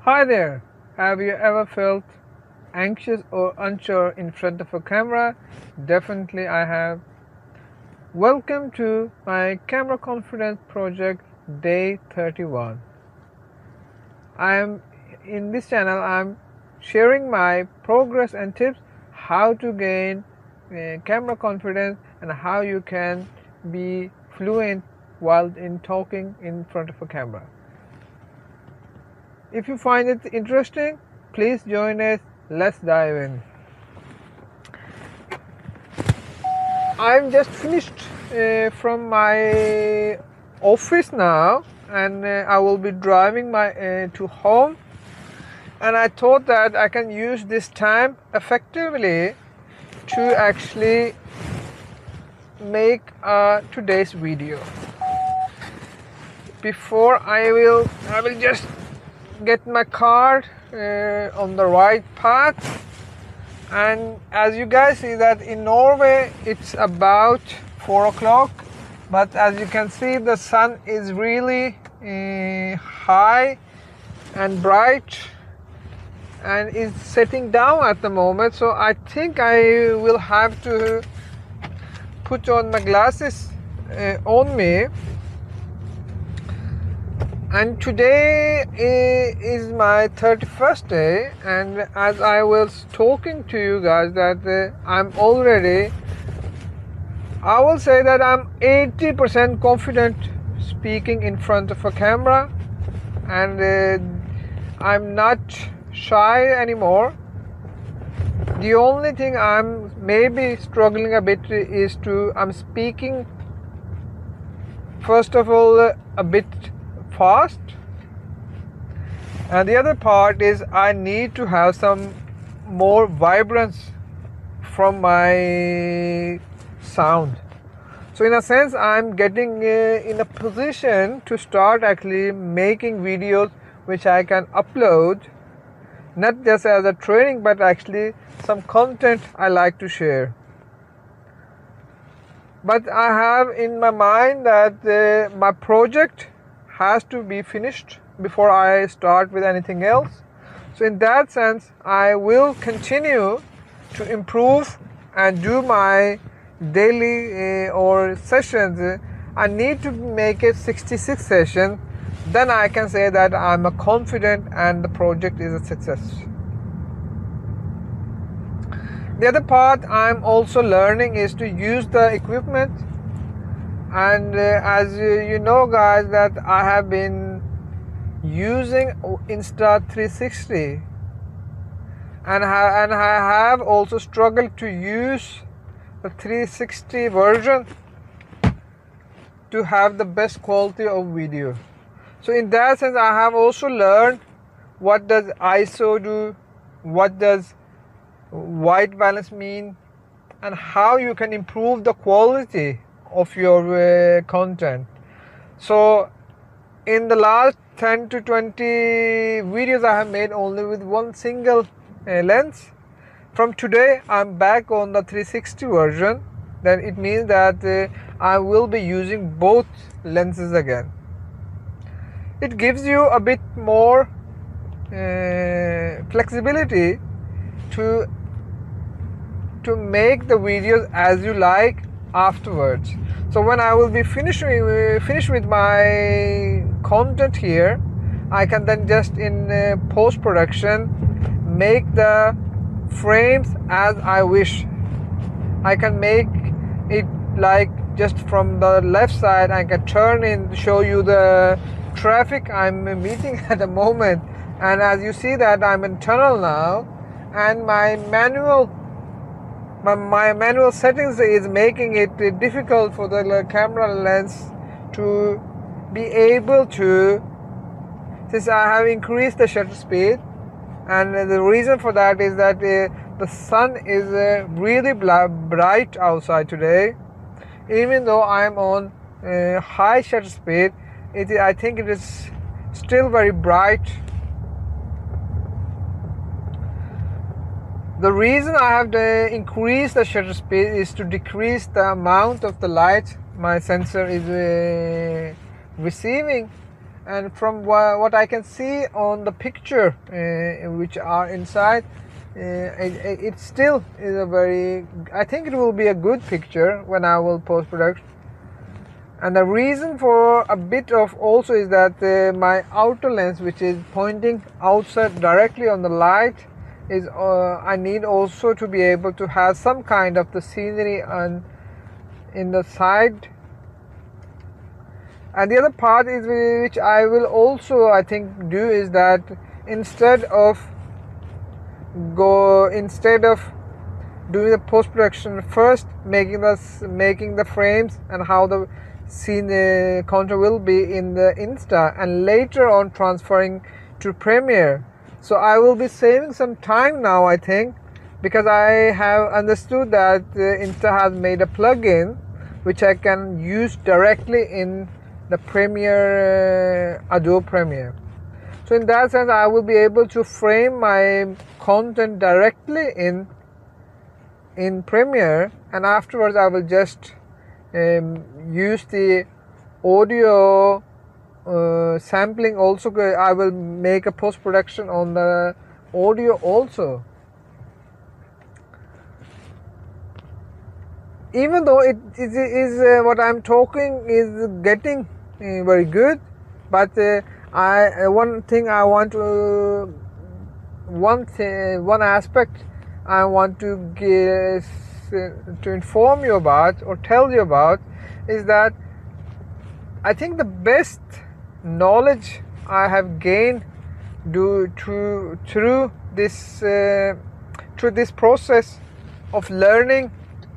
Hi there! Have you ever felt anxious or unsure in front of a camera? Definitely I have. Welcome to my Camera Confidence Project Day 31. In this channel I'm sharing my progress and tips how to gain camera confidence and how you can be fluent while talking in front of a camera. If you find it interesting, please join us. Let's dive in. I'm just finished from my office now, and I will be driving to home. And I thought that I can use this time effectively to actually make today's video. Before I will just get my car on the right path. And as you guys see that in Norway it's about 4 o'clock, but as you can see the sun is really high and bright and is setting down at the moment, so I think I will have to put on my glasses on me. And today is my 31st day, and as I was talking to you guys that I'm already, I will say that I'm 80% confident speaking in front of a camera, and I'm not shy anymore. The only thing I'm maybe struggling a bit is I'm speaking first of all a bit fast, and the other part is I need to have some more vibrance from my sound. So in a sense I'm getting in a position to start actually making videos which I can upload, not just as a training but actually some content I like to share. But I have in my mind that my project has to be finished before I start with anything else. So in that sense I will continue to improve and do my daily or sessions. I need to make it 66 sessions, then I can say that I'm a confident and the project is a success. The other part I'm also learning is to use the equipment. And as you know guys that I have been using Insta360 and I have also struggled to use the 360 version to have the best quality of video. So in that sense I have also learned what does ISO do, what does white balance mean, and how you can improve the quality of your content. So in the last 10 to 20 videos I have made only with one single lens. From today I'm back on the 360 version. Then it means that I will be using both lenses again. It gives you a bit more flexibility to make the videos as you like afterwards. So when I will be finished with my content here, I can then just in post-production make the frames as I wish. I can make it like just from the left side. I can turn in, show you the traffic I'm meeting at the moment, and as you see that I'm in tunnel now, and my manual settings is making it difficult for the camera lens to be able to, since I have increased the shutter speed, and the reason for that is that the sun is really bright outside today. Even though I'm on high shutter speed, I think it is still very bright. The reason I have to increase the shutter speed is to decrease the amount of the light my sensor is receiving, and from what I can see on the picture which are inside, it still is a very, I think it will be a good picture when I will post production. And the reason for a bit of also is that my outer lens, which is pointing outside directly on the light, is I need also to be able to have some kind of the scenery on in the side. And the other part is which I will also, I think, do is that instead of doing the post-production first, making the frames and how the scene content will be in the Insta, and later on transferring to Premiere. So I will be saving some time now, I think, because I have understood that Insta has made a plugin which I can use directly in the Premiere, Adobe Premiere. So in that sense, I will be able to frame my content directly in Premiere, and afterwards I will just use the audio sampling also. I will make a post-production on the audio also. Even though it is what I'm talking is getting very good, but one aspect I want to inform you about or tell you about is that I think the best knowledge I have gained through this process of learning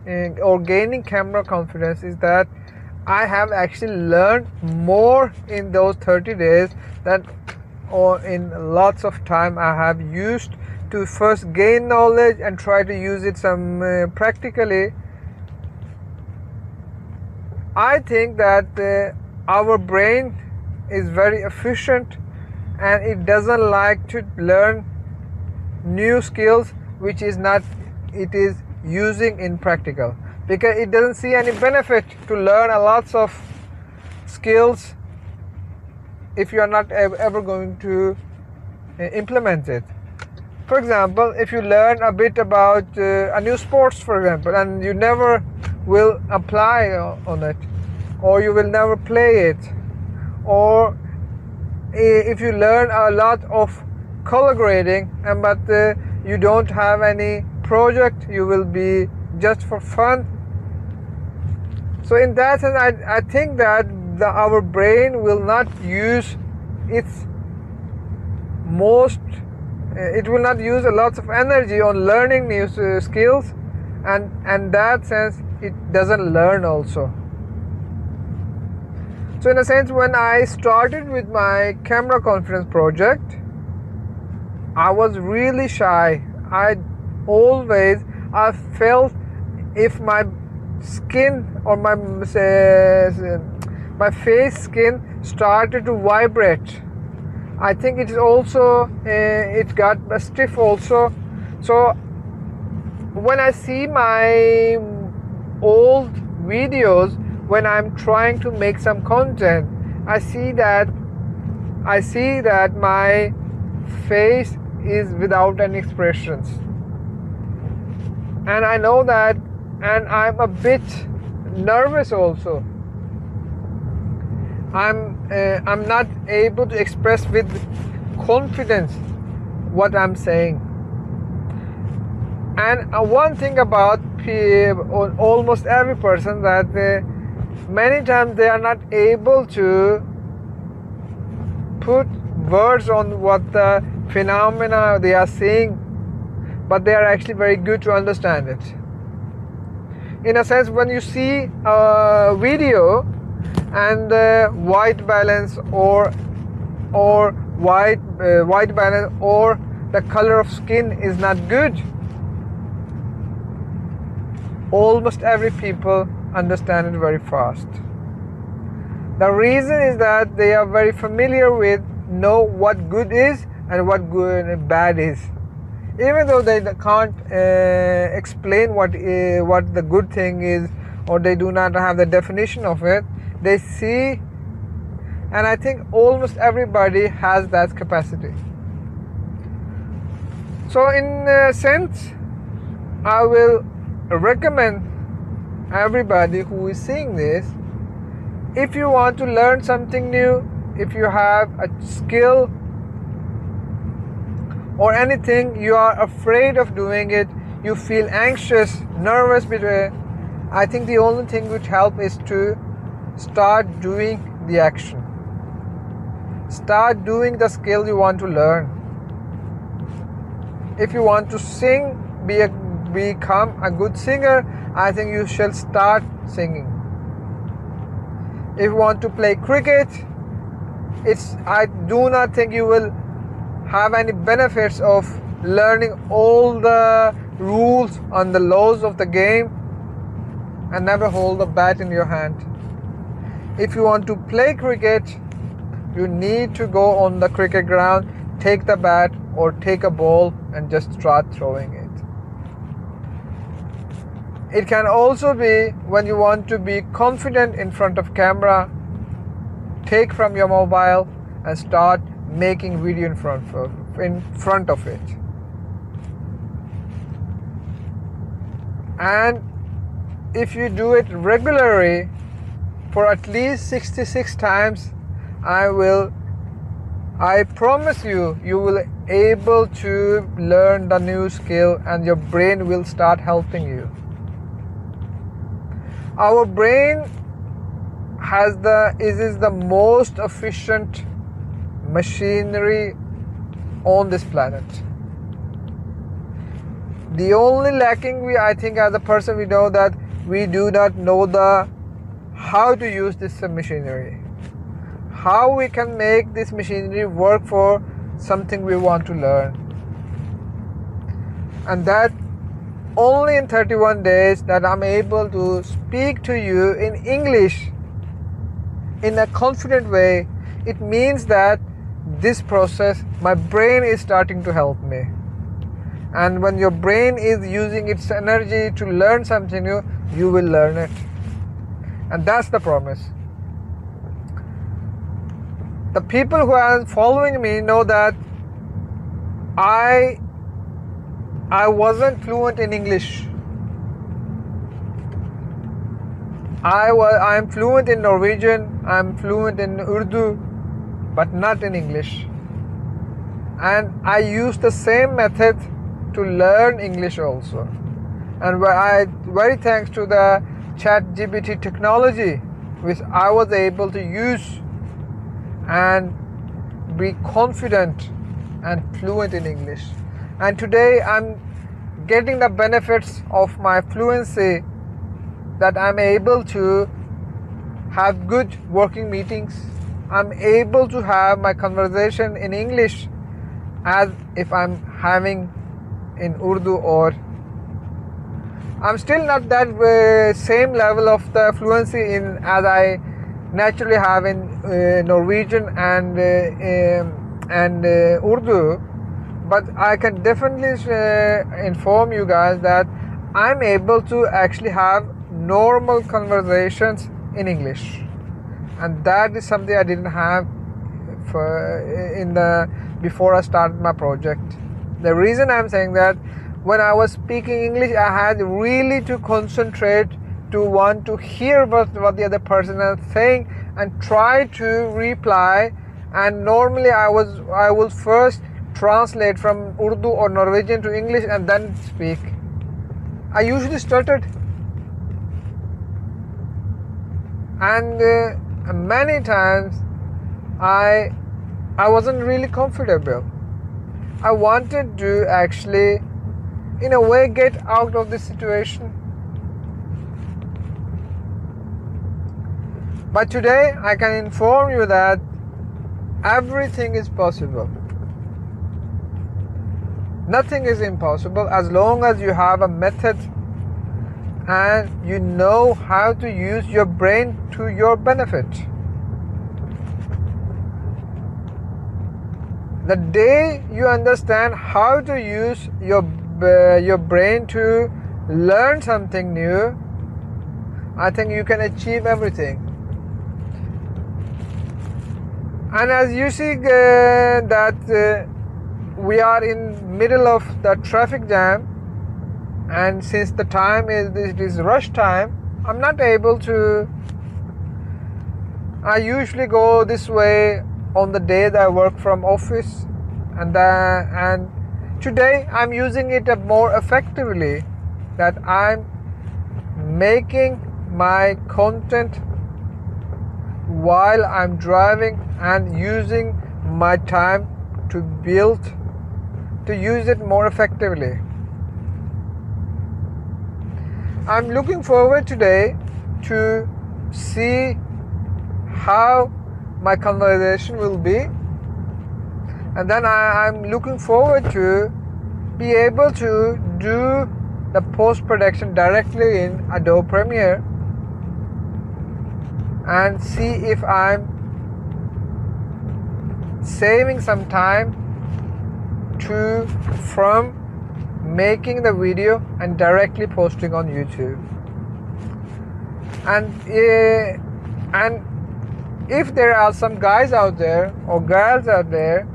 or gaining camera confidence is that I have actually learned more in those 30 days than or in lots of time I have used to first gain knowledge and try to use it some practically. I think that our brain is very efficient and it doesn't like to learn new skills which is not it is using in practical, because it doesn't see any benefit to learn a lots of skills if you are not ever going to implement it. For example, if you learn a bit about a new sports, for example, and you never will apply on it, or you will never play it, or if you learn a lot of color grading but you don't have any project, you will be just for fun. So in that sense, I think that our brain will not use its most it will not use a lot of energy on learning new skills, and that sense it doesn't learn also. So in a sense, when I started with my camera confidence project, I was really shy. I felt if my skin or my face skin started to vibrate. I think it is also it got stiff also. So when I see my old videos, when I'm trying to make some content, I see that my face is without any expressions, and I know that, and I'm a bit nervous also. I'm not able to express with confidence what I'm saying. And one thing about almost every person, that many times they are not able to put words on what the phenomena they are seeing, but they are actually very good to understand it. In a sense, when you see a video and white balance or white balance or the color of skin is not good, almost every people understand it very fast. The reason is that they are very familiar with know what good is and what good and bad is. Even though they can't explain what the good thing is, or they do not have the definition of it, they see and I think almost everybody has that capacity. So in a sense, I will recommend everybody who is seeing this, if you want to learn something new, if you have a skill or anything, you are afraid of doing it, you feel anxious, nervous, I think the only thing which helps is to start doing the action. Start doing the skill you want to learn. If you want to sing, become a good singer, I think you shall start singing. If you want to play cricket, I do not think you will have any benefits of learning all the rules and the laws of the game and never hold a bat in your hand. If you want to play cricket, you need to go on the cricket ground, take the bat or take a ball and just start throwing it. It can also be when you want to be confident in front of camera, take from your mobile and start making video in front of it. And if you do it regularly for at least 66 times, I promise you, you will able to learn the new skill and your brain will start helping you. Our brain is the most efficient machinery on this planet. The only lacking I think as a person we know that we do not know how to use this machinery. How we can make this machinery work for something we want to learn. And that only in 31 days that I'm able to speak to you in English in a confident way, it means that this process, my brain is starting to help me. And when your brain is using its energy to learn something new, you will learn it. And that's the promise. The people who are following me know that I wasn't fluent in English. I'm fluent in Norwegian, I'm fluent in Urdu, but not in English. And I use the same method to learn English also. And very thanks to the ChatGPT technology, which I was able to use and be confident and fluent in English. And today I'm getting the benefits of my fluency, that I'm able to have good working meetings. I'm able to have my conversation in English as if I'm having in Urdu, or I'm still not that same level of the fluency as I naturally have in Norwegian and Urdu, but I can definitely inform you guys that I'm able to actually have normal conversations in English, and that is something I didn't have before I started my project. The reason I'm saying that, when I was speaking English, I had really to concentrate to want to hear what the other person is saying and try to reply. And normally I will first translate from Urdu or Norwegian to English and then speak. I usually stuttered, and many times I wasn't really comfortable. I wanted to actually, in a way, get out of this situation. But today I can inform you that everything is possible. Nothing is impossible as long as you have a method and you know how to use your brain to your benefit. The day you understand how to use your brain to learn something new, I think you can achieve everything. And as you see that we are in middle of the traffic jam, and since the time it is rush time, I'm not able to. I usually go this way on the day that I work from office, and today I'm using it more effectively, that I'm making my content while I'm driving and using my time to use it more effectively. I'm looking forward today to see how my conversation will be, and then I'm looking forward to be able to do the post-production directly in Adobe Premiere and see if I'm saving some time from making the video and directly posting on YouTube. And if there are some guys out there or girls out there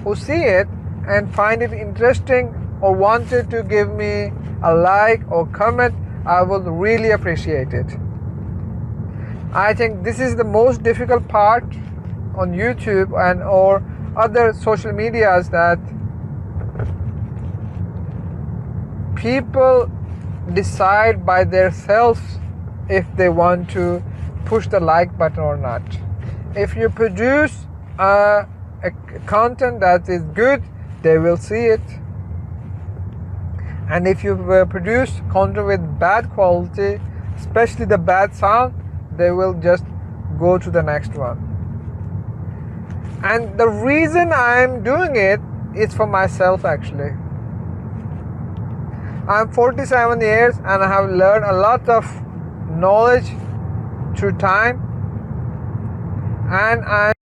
who see it and find it interesting or wanted to give me a like or comment, I would really appreciate it. I think this is the most difficult part on YouTube and or other social medias, that people decide by themselves if they want to push the like button or not. If you produce a content that is good, they will see it. And if you produce content with bad quality, especially the bad sound, they will just go to the next one. And the reason I'm doing it is for myself actually. I'm 47 years and I have learned a lot of knowledge through time, and